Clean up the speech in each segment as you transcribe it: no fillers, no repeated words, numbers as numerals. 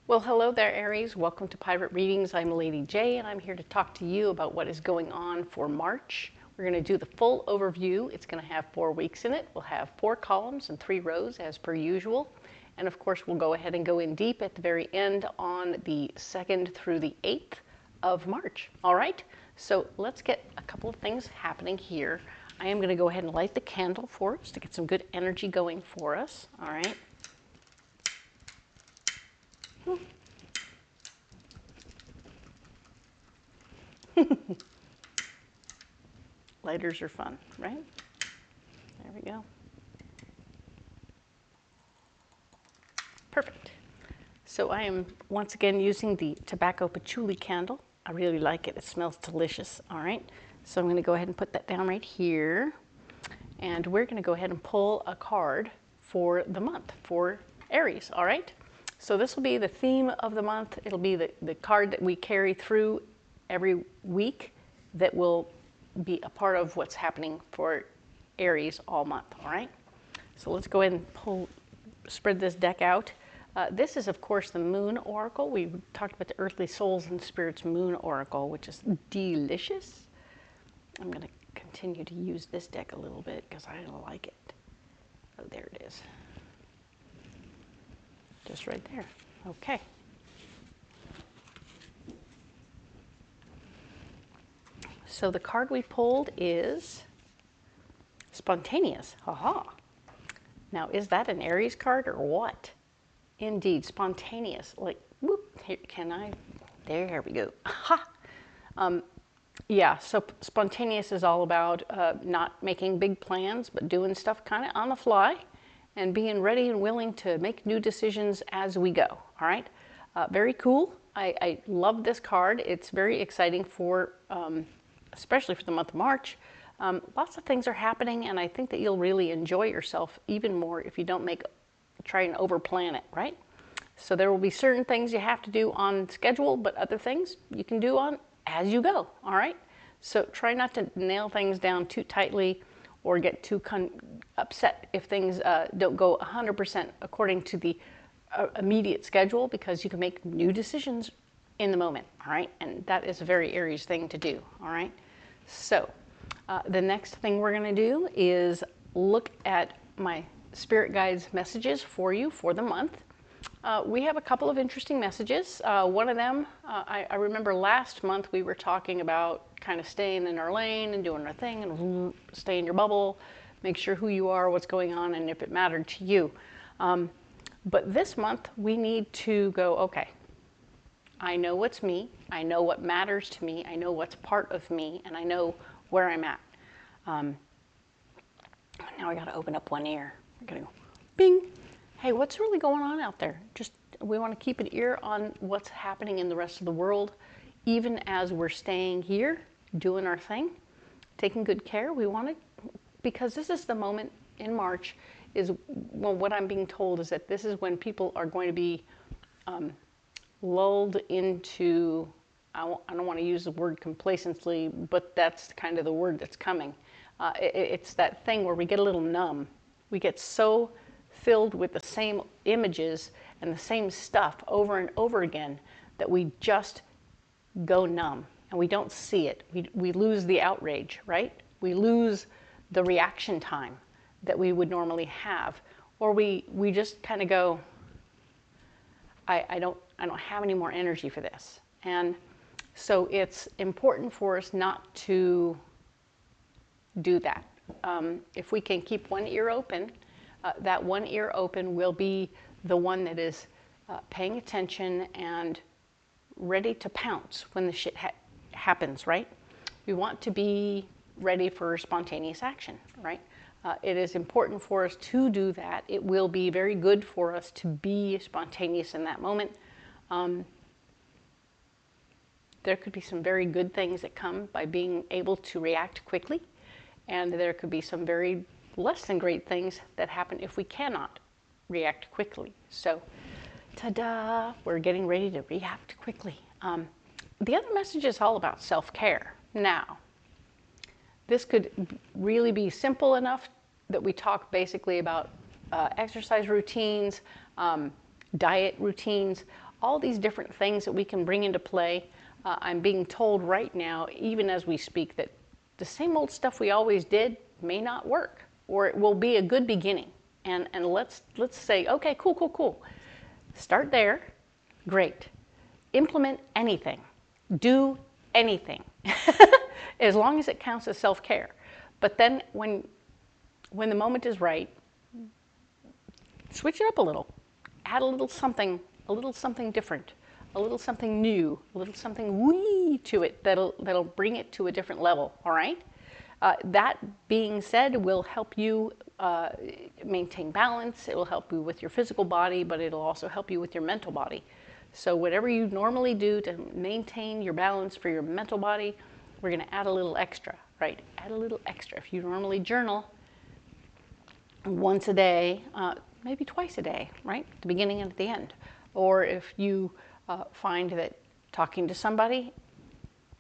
Well, hello there, Aries. Welcome to Pirate Readings. I'm Lady J, and I'm here to talk to you about what is going on for March. We're going to do the full overview. It's going to have 4 weeks in it. We'll have 4 columns and 3 rows as per usual. And of course, we'll go ahead and go in deep at the very end on the 2nd through the 8th of March. All right, so let's get a couple of things happening here. I am going to go ahead and light the candle for us to get some good energy going for us. All right. Lighters are fun, right? There we go. Perfect. So I am once again using the tobacco patchouli candle. I really like it. It smells delicious. All right. So I'm going to go ahead and put that down right here. And we're going to go ahead and pull a card for the month for Aries. All right. So this will be the theme of the month. It'll be the card that we carry through every week that will be a part of what's happening for Aries all month, all right? So let's go ahead and spread this deck out. This is, of course, the Moon Oracle. We talked about the Earthly Souls and Spirits Moon Oracle, which is delicious. I'm going to continue to use this deck a little bit because I like it. Oh, there it is. Just right there. Okay. So the card we pulled is Spontaneous. Haha. Now, is that an Aries card or what? Indeed, spontaneous. Like, whoop, here, can I? There we go. Ha! Yeah, so spontaneous is all about not making big plans, but doing stuff kind of on the fly and being ready and willing to make new decisions as we go. All right? Very cool. I love this card. It's very exciting for, especially for the month of March. Lots of things are happening, and I think that you'll really enjoy yourself even more if you don't try and over-plan it, right? So there will be certain things you have to do on schedule, but other things you can do on as you go, all right? So try not to nail things down too tightly or get too upset if things don't go 100% according to the immediate schedule, because you can make new decisions in the moment, all right? And that is a very Aries thing to do, all right? So the next thing we're going to do is look at my spirit guides messages for you for the month. We have a couple of interesting messages. One of them, I remember last month we were talking about kind of staying in our lane and doing our thing and stay in your bubble, make sure who you are, what's going on, and if it mattered to you. But this month we need to go, okay, I know what's me, I know what matters to me, I know what's part of me, and I know where I'm at. Now I got to open up one ear. I got to go, bing. Hey, what's really going on out there? We want to keep an ear on what's happening in the rest of the world, even as we're staying here, doing our thing, taking good care. We want to, because this is the moment in March, well, what I'm being told is that this is when people are going to be lulled into, I don't want to use the word complacency, but that's kind of the word that's coming. It's that thing where we get a little numb. We get so filled with the same images and the same stuff over and over again that we just go numb and we don't see it. We lose the outrage, right? We lose the reaction time that we would normally have, or we just kind of go, I don't have any more energy for this. And so it's important for us not to do that. If we can keep one ear open, that one ear open will be the one that is paying attention and ready to pounce when the shit happens, right? We want to be ready for spontaneous action, right? It is important for us to do that. It will be very good for us to be spontaneous in that moment. There could be some very good things that come by being able to react quickly, and there could be some very less than great things that happen if we cannot react quickly. So, ta-da, we're getting ready to react quickly. The other message is all about self-care. Now, this could really be simple enough that we talk basically about exercise routines, diet routines, all these different things that we can bring into play. I'm being told right now, even as we speak, that the same old stuff we always did may not work, or it will be a good beginning. And let's say, okay, cool. Start there, great. Implement anything, do anything, as long as it counts as self-care. But then when the moment is right, switch it up a little, add a little something different, a little something new, a little something wee to it that'll bring it to a different level, all right? That being said, will help you maintain balance. It will help you with your physical body, but it'll also help you with your mental body. So whatever you normally do to maintain your balance for your mental body, we're going to add a little extra, right? Add a little extra. If you normally journal once a day, maybe twice a day, right? At the beginning and at the end. Or if you find that talking to somebody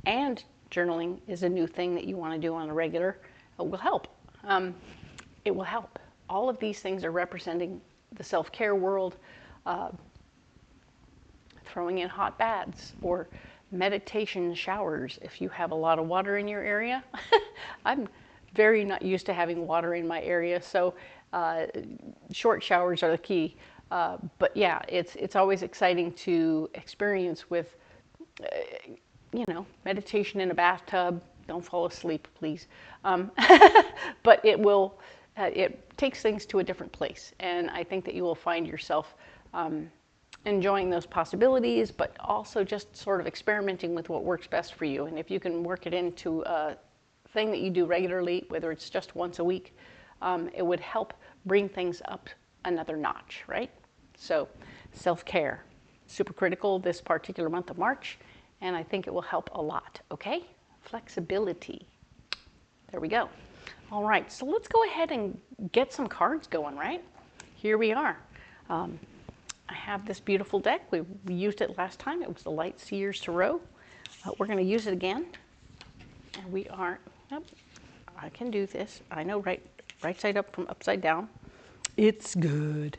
and journaling is a new thing that you want to do on a regular, it will help. It will help. All of these things are representing the self-care world. Throwing in hot baths or meditation showers if you have a lot of water in your area. I'm very not used to having water in my area, so short showers are the key. But yeah, it's always exciting to experience with, meditation in a bathtub. Don't fall asleep, please. But it takes things to a different place, and I think that you will find yourself enjoying those possibilities, but also just sort of experimenting with what works best for you. And if you can work it into a thing that you do regularly, whether it's just once a week, it would help bring things up another notch, right? So self-care, super critical this particular month of March, and I think it will help a lot, okay? Flexibility. There we go. All right, so let's go ahead and get some cards going, right? Here we are. I have this beautiful deck. We used it last time. It was the Light Seers Tarot. We're going to use it again. And we are, I can do this. I know right side up from upside down. It's good.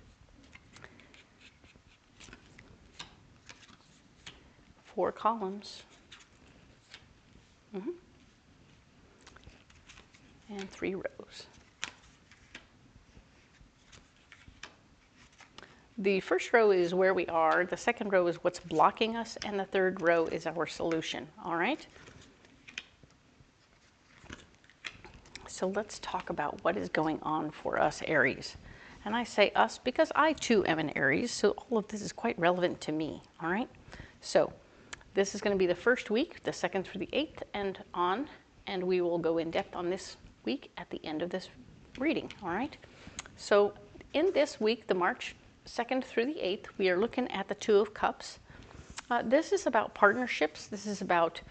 4 columns. And 3 rows. The first row is where we are, the second row is what's blocking us, and the third row is our solution, all right? So let's talk about what is going on for us Aries. And I say us because I too am an Aries, so all of this is quite relevant to me, all right? So this is going to be the first week, the 2nd through the 8th and on, and we will go in depth on this week at the end of this reading, all right? So in this week, the March 2nd through the 8th, we are looking at the 2 of Cups. This is about partnerships. This is about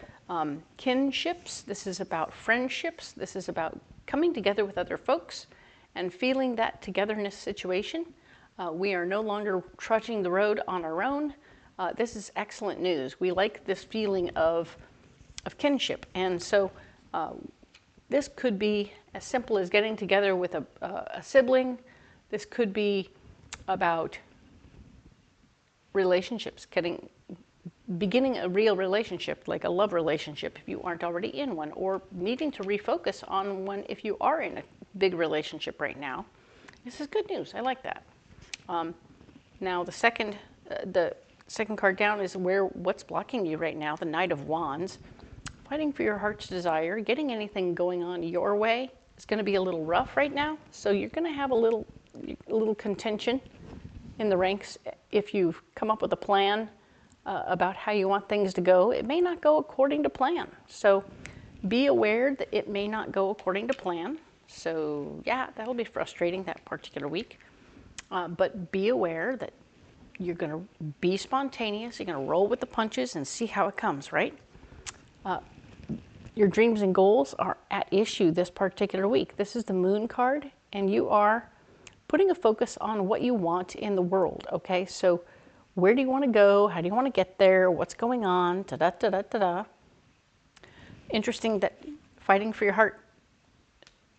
kinships. This is about friendships. This is about coming together with other folks and feeling that togetherness situation. We are no longer trudging the road on our own. This is excellent news. We like this feeling of kinship. And so this could be as simple as getting together with a sibling. This could be about relationships, beginning a real relationship, like a love relationship if you aren't already in one, or needing to refocus on one if you are in a big relationship right now. This is good news. I like that. Now the second card down is what's blocking you right now, the Knight of Wands. Fighting for your heart's desire, getting anything going on your way is going to be a little rough right now, so you're going to have a little contention in the ranks. If you've come up with a plan about how you want things to go, it may not go according to plan. So be aware that it may not go according to plan. So yeah, that'll be frustrating that particular week. But be aware that you're going to be spontaneous. You're going to roll with the punches and see how it comes, right? Your dreams and goals are at issue this particular week. This is the Moon card, and you are putting a focus on what you want in the world, okay? So where do you want to go? How do you want to get there? What's going on? Da-da-da-da-da-da. Interesting that fighting for your heart,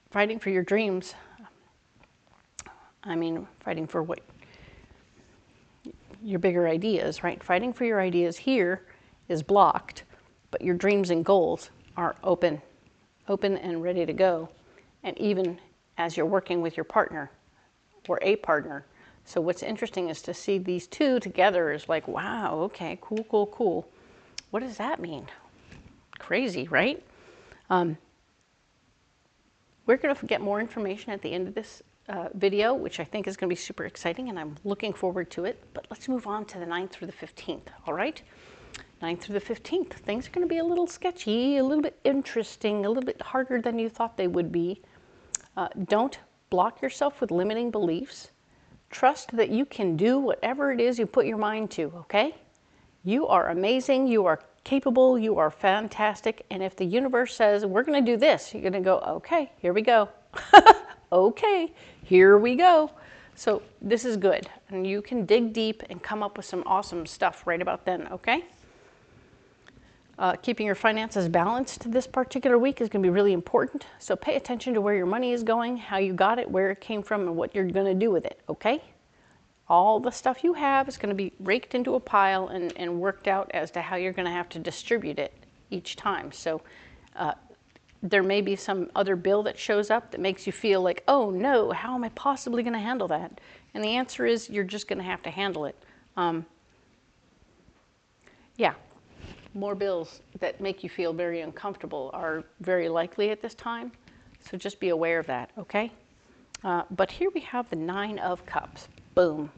fighting for your dreams, I mean, fighting for what your bigger ideas, right? Fighting for your ideas here is blocked, but your dreams and goals are open and ready to go. And even as you're working with your partner or a partner. So what's interesting is to see these two together is like, wow, okay, cool, cool, cool. What does that mean? Crazy, right? We're going to get more information at the end of this video, which I think is going to be super exciting, and I'm looking forward to it. But let's move on to the 9th through the 15th, all right? 9th through the 15th, things are going to be a little sketchy, a little bit interesting, a little bit harder than you thought they would be. Don't block yourself with limiting beliefs. Trust that you can do whatever it is you put your mind to, okay? You are amazing, you are capable, you are fantastic, and if the universe says, we're going to do this, you're going to go, okay, here we go. Okay, here we go. So this is good, and you can dig deep and come up with some awesome stuff right about then, okay? Keeping your finances balanced this particular week is going to be really important. So pay attention to where your money is going, how you got it, where it came from, and what you're going to do with it, okay? All the stuff you have is going to be raked into a pile and worked out as to how you're going to have to distribute it each time. So there may be some other bill that shows up that makes you feel like, oh no, how am I possibly going to handle that? And the answer is you're just going to have to handle it. Yeah. More bills that make you feel very uncomfortable are very likely at this time, so just be aware of that, okay? But here we have the 9 of Cups. Boom.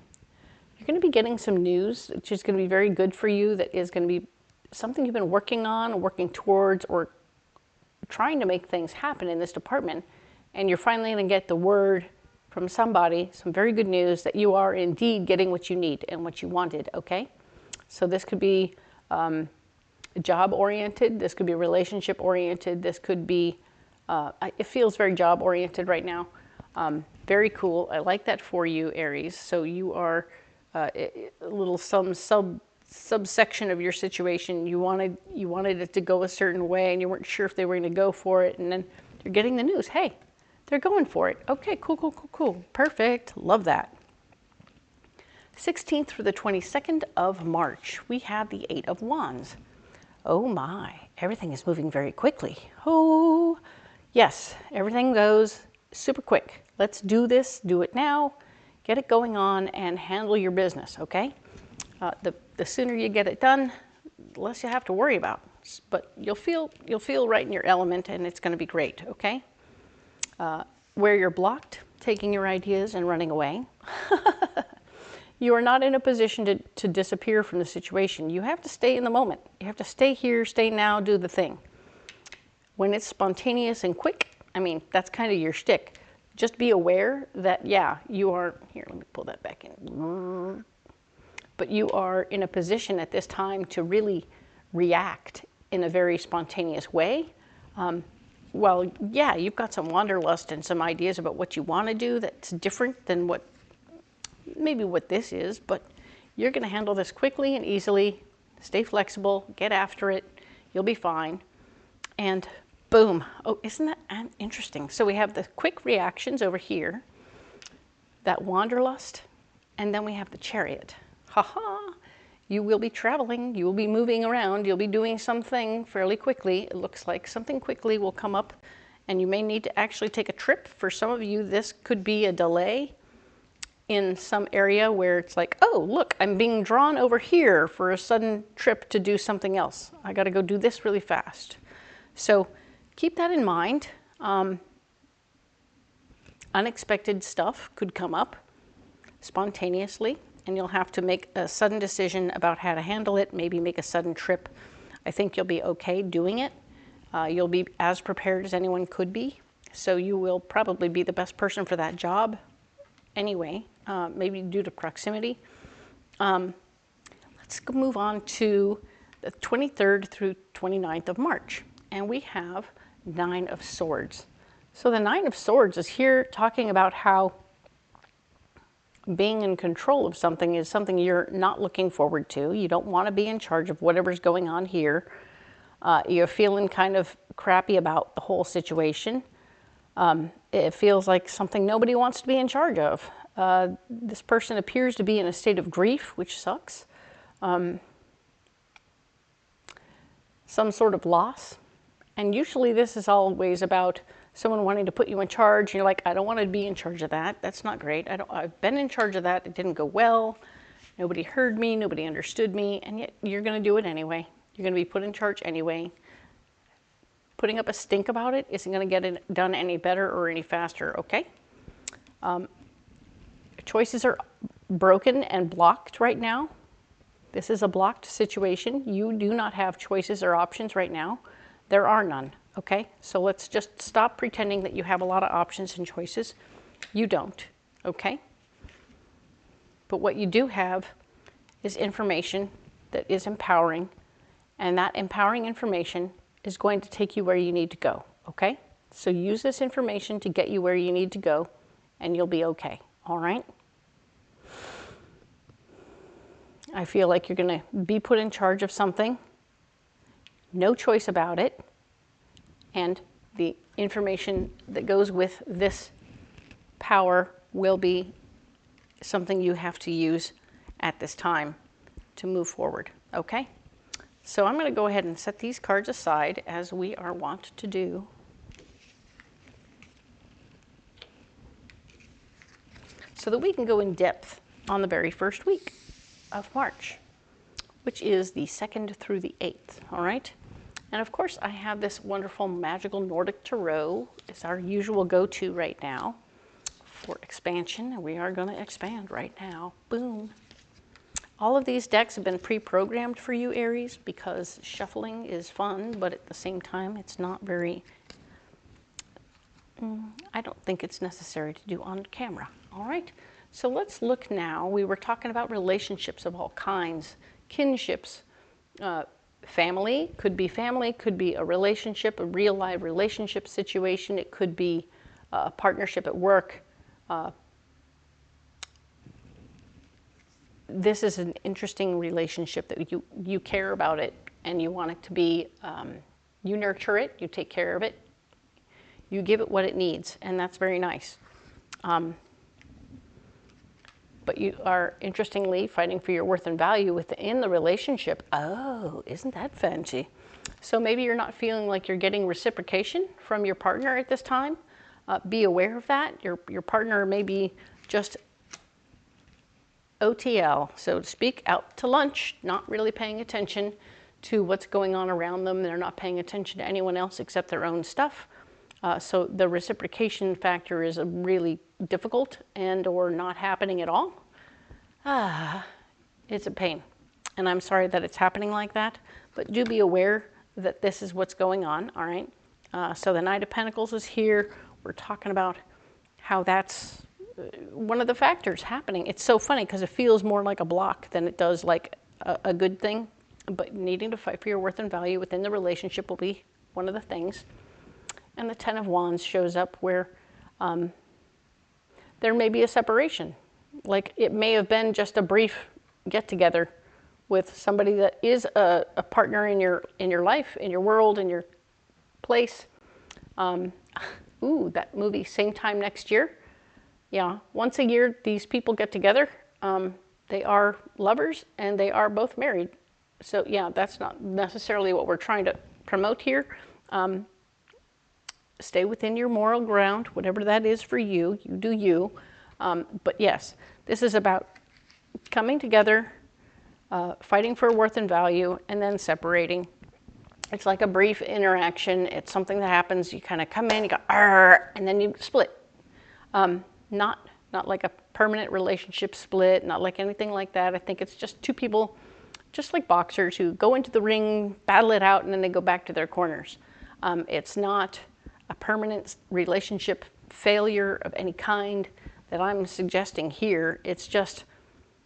You're going to be getting some news, which is going to be very good for you, that is going to be something you've been working on, or working towards, or trying to make things happen in this department, and you're finally going to get the word from somebody, some very good news, that you are indeed getting what you need and what you wanted, okay? So this could be job-oriented, this could be relationship-oriented, this could be, it feels very job-oriented right now. Very cool. I like that for you, Aries. So you are a little subsection of your situation. You wanted it to go a certain way, and you weren't sure if they were going to go for it, and then you're getting the news. Hey, they're going for it. Okay, cool, cool, cool, cool. Perfect. Love that. 16th through the 22nd of March, we have the 8 of Wands. Oh my, everything is moving very quickly. Oh, yes, everything goes super quick. Let's do this, do it now, get it going on, and handle your business, okay? The sooner you get it done, the less you have to worry about. But you'll feel right in your element, and it's going to be great, okay? Where you're blocked, taking your ideas and running away. You are not in a position to disappear from the situation. You have to stay in the moment. You have to stay here, stay now, do the thing. When it's spontaneous and quick, I mean, that's kind of your shtick. Just be aware that, yeah, you are, here, let me pull that back in. But you are in a position at this time to really react in a very spontaneous way. Well, yeah, you've got some wanderlust and some ideas about what you want to do that's different than maybe what this is, but you're going to handle this quickly and easily. Stay flexible, get after it, you'll be fine. And boom. Oh, isn't that interesting? So we have the quick reactions over here, that wanderlust, and then we have the Chariot. Ha-ha! You will be traveling, you will be moving around, you'll be doing something fairly quickly. It looks like something quickly will come up, and you may need to actually take a trip. For some of you, this could be a delay in some area where it's like, oh, look, I'm being drawn over here for a sudden trip to do something else. I got to go do this really fast. So keep that in mind. Unexpected stuff could come up spontaneously, and you'll have to make a sudden decision about how to handle it, maybe make a sudden trip. I think you'll be okay doing it. You'll be as prepared as anyone could be, so you will probably be the best person for that job anyway, maybe due to proximity. Let's move on to the 23rd through 29th of March, and we have 9 of Swords. So the 9 of Swords is here talking about how being in control of something is something you're not looking forward to. You don't want to be in charge of whatever's going on here. You're feeling kind of crappy about the whole situation. it feels like something nobody wants to be in charge of. This person appears to be in a state of grief, which sucks. Some sort of loss. And usually this is always about someone wanting to put you in charge. You're like, I don't want to be in charge of that. That's not great. I've been in charge of that. It didn't go well. Nobody heard me. Nobody understood me. And yet you're going to do it anyway. You're going to be put in charge anyway. Putting up a stink about it isn't going to get it done any better or any faster, okay? Choices are broken and blocked right now. This is a blocked situation. You do not have choices or options right now. There are none, okay? So let's just stop pretending that you have a lot of options and choices. You don't, okay? But what you do have is information that is empowering, and that empowering information is going to take you where you need to go, okay? So use this information to get you where you need to go, and you'll be okay, all right? I feel like you're going to be put in charge of something, no choice about it, and the information that goes with this power will be something you have to use at this time to move forward, okay? So I'm going to go ahead and set these cards aside as we are wont to do. So that we can go in depth on the very first week of March, which is the 2nd through the 8th, all right? And of course, I have this wonderful magical Nordic Tarot. It's our usual go-to right now for expansion, and we are going to expand right now. Boom. All of these decks have been pre-programmed for you, Aries, because shuffling is fun, but at the same time, it's not very, I don't think it's necessary to do on camera. All right, so let's look now. We were talking about relationships of all kinds, kinships, family, could be a relationship, a real live relationship situation. It could be a partnership at work. This is an interesting relationship that you care about it and you want it to be, you nurture it, you take care of it, you give it what it needs, and that's very nice. But you are, interestingly, fighting for your worth and value within the relationship. Oh, isn't that fancy? So maybe you're not feeling like you're getting reciprocation from your partner at this time. Be aware of that. Your partner may be just OTL, so to speak, out to lunch, not really paying attention to what's going on around them. They're not paying attention to anyone else except their own stuff. So the reciprocation factor is really difficult and or not happening at all. It's a pain. And I'm sorry that it's happening like that, but do be aware that this is what's going on, all right? So the Knight of Pentacles is here. We're talking about how that's one of the factors happening. It's so funny because it feels more like a block than it does like a good thing, but needing to fight for your worth and value within the relationship will be one of the things. And the Ten of Wands shows up where there may be a separation. Like it may have been just a brief get-together with somebody that is a partner in your life, in your world, in your place. Ooh, that movie, Same Time Next Year. Yeah, once a year, these people get together. They are lovers and they are both married. So yeah, that's not necessarily what we're trying to promote here. Stay within your moral ground, whatever that is for you, you do you. But yes, this is about coming together, fighting for worth and value, and then separating. It's like a brief interaction. It's something that happens. You kind of come in, you go, "Arr," and then you split. Not like a permanent relationship split, not like anything like that. I think it's just two people, just like boxers who go into the ring, battle it out, and then they go back to their corners. It's not a permanent relationship failure of any kind that I'm suggesting here. It's just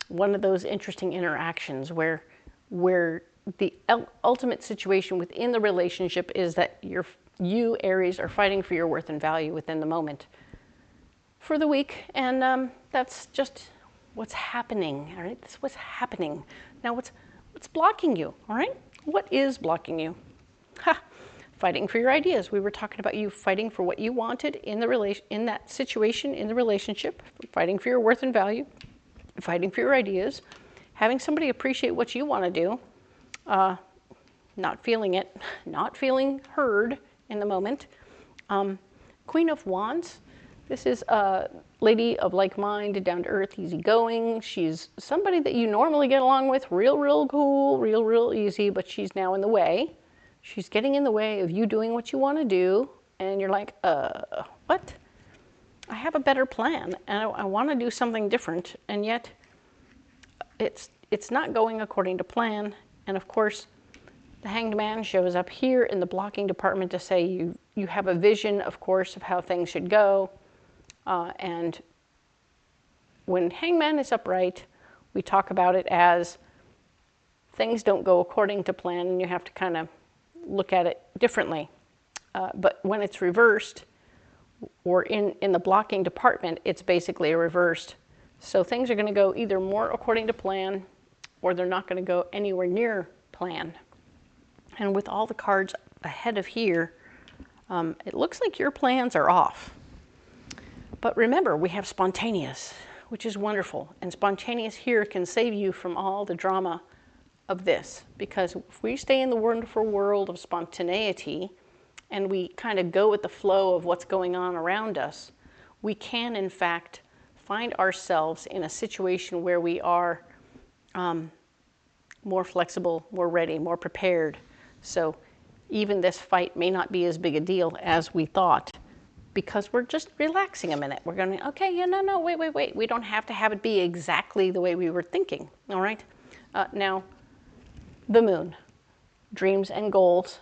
one of those interesting interactions where the ultimate situation within the relationship is that you, Aries, are fighting for your worth and value within the moment for the week, and that's just what's happening, all right? That's what's happening. Now, what's blocking you, all right? What is blocking you? fighting for your ideas. We were talking about you fighting for what you wanted in that situation, in the relationship, fighting for your worth and value, fighting for your ideas, having somebody appreciate what you want to do, not feeling it, not feeling heard in the moment. Queen of Wands, this is a lady of like mind, down to earth, easygoing. She's somebody that you normally get along with, real cool, real easy, but she's now in the way. She's getting in the way of you doing what you want to do, and you're like, what? I have a better plan, and I want to do something different, and yet it's not going according to plan. And of course, the Hanged Man shows up here in the blocking department to say you have a vision, of course, of how things should go. And when Hangman is upright, we talk about it as things don't go according to plan, and you have to kind of look at it differently. But when it's reversed, or in the blocking department, it's basically a reversed. So things are going to go either more according to plan, or they're not going to go anywhere near plan. And with all the cards ahead of here, it looks like your plans are off. But remember, we have spontaneous, which is wonderful. And spontaneous here can save you from all the drama of this. Because if we stay in the wonderful world of spontaneity, and we kind of go with the flow of what's going on around us, we can, in fact, find ourselves in a situation where we are more flexible, more ready, more prepared. So even this fight may not be as big a deal as we thought, because we're just relaxing a minute. We're going, okay, yeah, no, wait. We don't have to have it be exactly the way we were thinking, all right? Now, the moon, dreams and goals.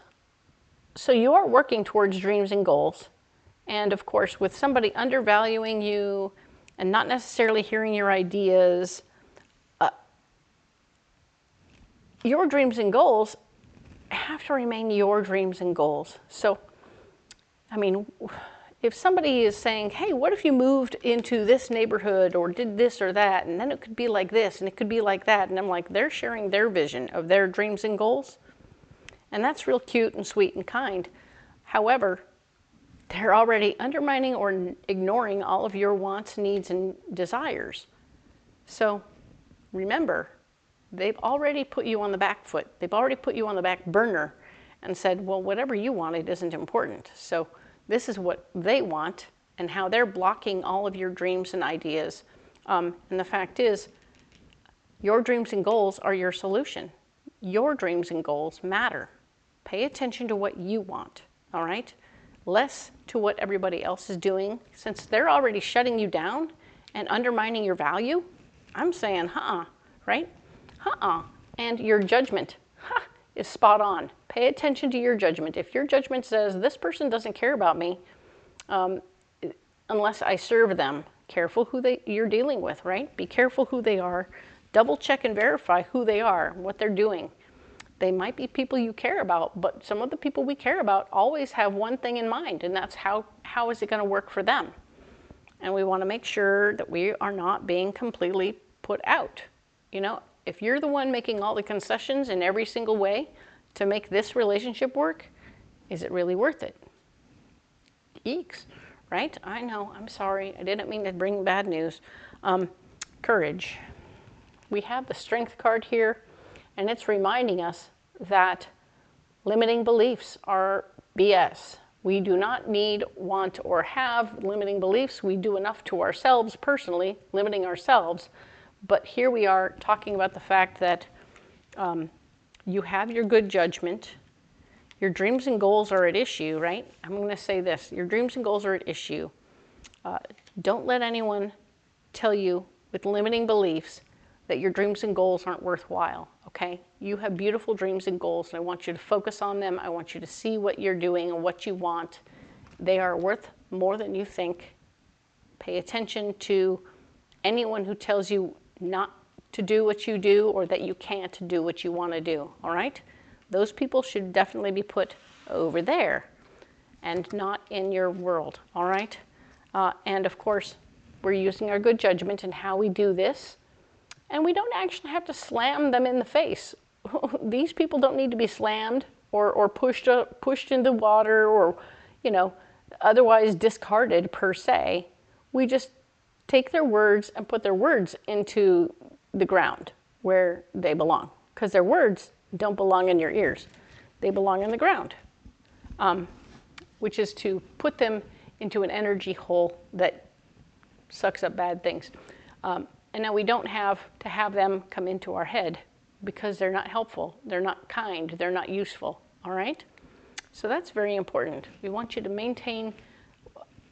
So you are working towards dreams and goals. And of course, with somebody undervaluing you and not necessarily hearing your ideas, your dreams and goals have to remain your dreams and goals. So, I mean, if somebody is saying, hey, what if you moved into this neighborhood or did this or that, and then it could be like this and it could be like that, and I'm like, they're sharing their vision of their dreams and goals. And that's real cute and sweet and kind. However, they're already undermining or ignoring all of your wants, needs, and desires. So remember, they've already put you on the back foot. They've already put you on the back burner and said, well, whatever you wanted isn't important. So this is what they want and how they're blocking all of your dreams and ideas. And the fact is, your dreams and goals are your solution. Your dreams and goals matter. Pay attention to what you want, all right? Less to what everybody else is doing. Since they're already shutting you down and undermining your value, I'm saying, right? And your judgment is spot on. Pay attention to your judgment. If your judgment says, this person doesn't care about me unless I serve them, careful who you're dealing with, right? Be careful who they are. Double check and verify who they are, what they're doing. They might be people you care about, but some of the people we care about always have one thing in mind, and that's how is it going to work for them? And we want to make sure that we are not being completely put out. You know, if you're the one making all the concessions in every single way to make this relationship work, is it really worth it? Eeks, right? I know, I'm sorry. I didn't mean to bring bad news. Courage. We have the Strength card here, and it's reminding us that limiting beliefs are BS. We do not need, want, or have limiting beliefs. We do enough to ourselves personally, limiting ourselves. But here we are talking about the fact that you have your good judgment. Your dreams and goals are at issue, right? I'm going to say this. Your dreams and goals are at issue. Don't let anyone tell you with limiting beliefs that your dreams and goals aren't worthwhile, okay? You have beautiful dreams and goals, and I want you to focus on them. I want you to see what you're doing and what you want. They are worth more than you think. Pay attention to anyone who tells you not to do what you do or that you can't do what you want to do, all right? Those people should definitely be put over there and not in your world, all right? And of course, we're using our good judgment in how we do this. And we don't actually have to slam them in the face. These people don't need to be slammed. or pushed into water or, you know, otherwise discarded per se. We just take their words and put their words into the ground where they belong, because their words don't belong in your ears. They belong in the ground, which is to put them into an energy hole that sucks up bad things. And now we don't have to have them come into our head because they're not helpful, they're not kind, they're not useful, all right? So that's very important. We want you to maintain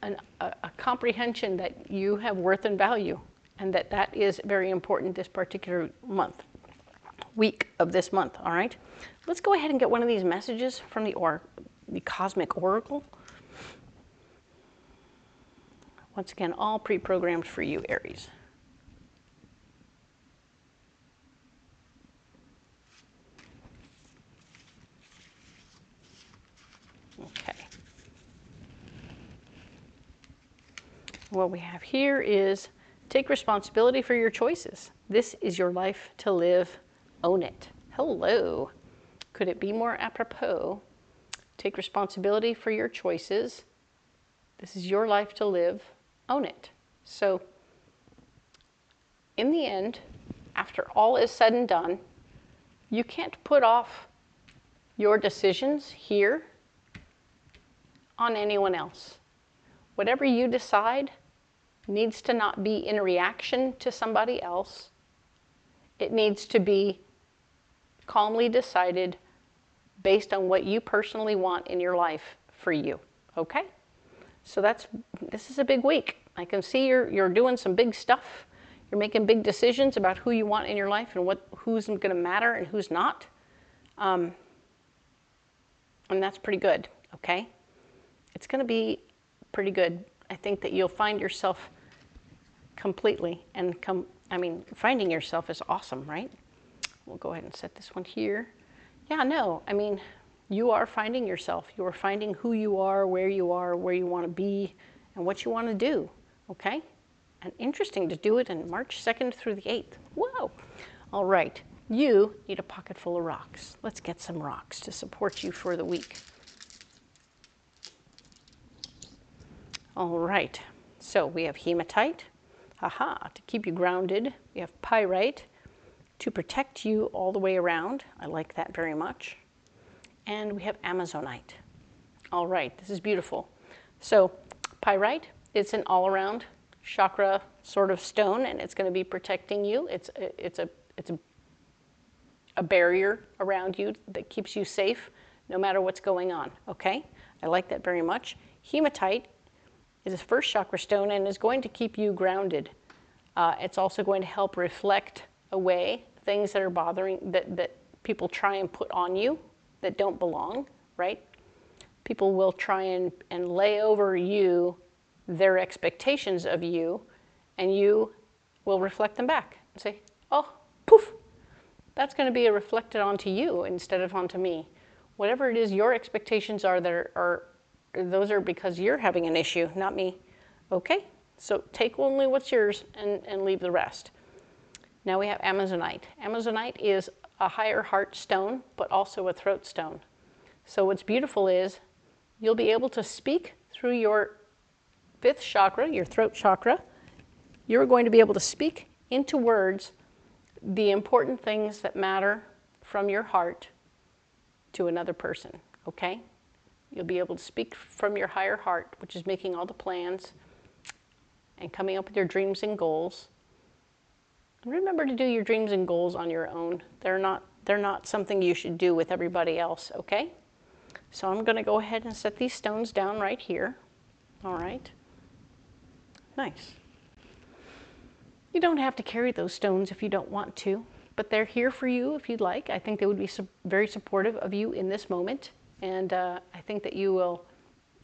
a comprehension that you have worth and value, and that is very important this particular week of this month, all right? Let's go ahead and get one of these messages from the Cosmic Oracle. Once again, all pre-programmed for you, Aries. Okay. What we have here is take responsibility for your choices. This is your life to live. Own it. Hello. Could it be more apropos? Take responsibility for your choices. This is your life to live. Own it. So, in the end, after all is said and done, you can't put off your decisions here on anyone else. Whatever you decide needs to not be in reaction to somebody else. It needs to be calmly decided based on what you personally want in your life for you, okay? So this is a big week. I can see you're doing some big stuff. You're making big decisions about who you want in your life and who's going to matter and who's not. And that's pretty good, okay? It's going to be pretty good. I think that you'll find yourself completely, and finding yourself is awesome, right? We'll go ahead and set this one here. Yeah, no, I mean, you are finding yourself. You are finding who you are, where you want to be, and what you want to do, okay? And interesting to do it in March 2nd through the 8th. Whoa! All right, you need a pocket full of rocks. Let's get some rocks to support you for the week. All right, so we have hematite, to keep you grounded. We have pyrite, to protect you all the way around. I like that very much. And we have amazonite. All right, this is beautiful. So pyrite, it's an all-around chakra sort of stone, and it's going to be protecting you. It's a barrier around you that keeps you safe no matter what's going on, okay? I like that very much. Hematite is a first chakra stone and is going to keep you grounded. It's also going to help reflect away things that are bothering, that people try and put on you that don't belong, right? People will try and lay over you their expectations of you, and you will reflect them back and say, oh, poof, that's going to be reflected onto you instead of onto me. Whatever it is your expectations are, those are because you're having an issue, not me. Okay? So take only what's yours and leave the rest. Now we have amazonite. Amazonite is a higher heart stone, but also a throat stone. So what's beautiful is you'll be able to speak through your 5th chakra, your throat chakra. You're going to be able to speak into words the important things that matter from your heart to another person, okay? You'll be able to speak from your higher heart, which is making all the plans and coming up with your dreams and goals. Remember to do your dreams and goals on your own. They're not something you should do with everybody else, okay? So I'm going to go ahead and set these stones down right here. All right. Nice. You don't have to carry those stones if you don't want to, but they're here for you if you'd like. I think they would be very supportive of you in this moment, and I think that you will,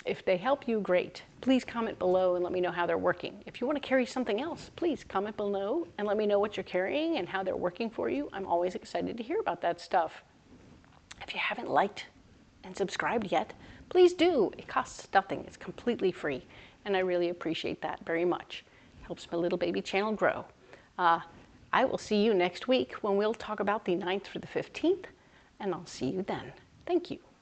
if they help you, great. Please comment below and let me know how they're working. If you want to carry something else, please comment below and let me know what you're carrying and how they're working for you. I'm always excited to hear about that stuff. If you haven't liked and subscribed yet, please do. It costs nothing. It's completely free, and I really appreciate that very much. It helps my little baby channel grow. I will see you next week when we'll talk about the 9th through the 15th, and I'll see you then. Thank you.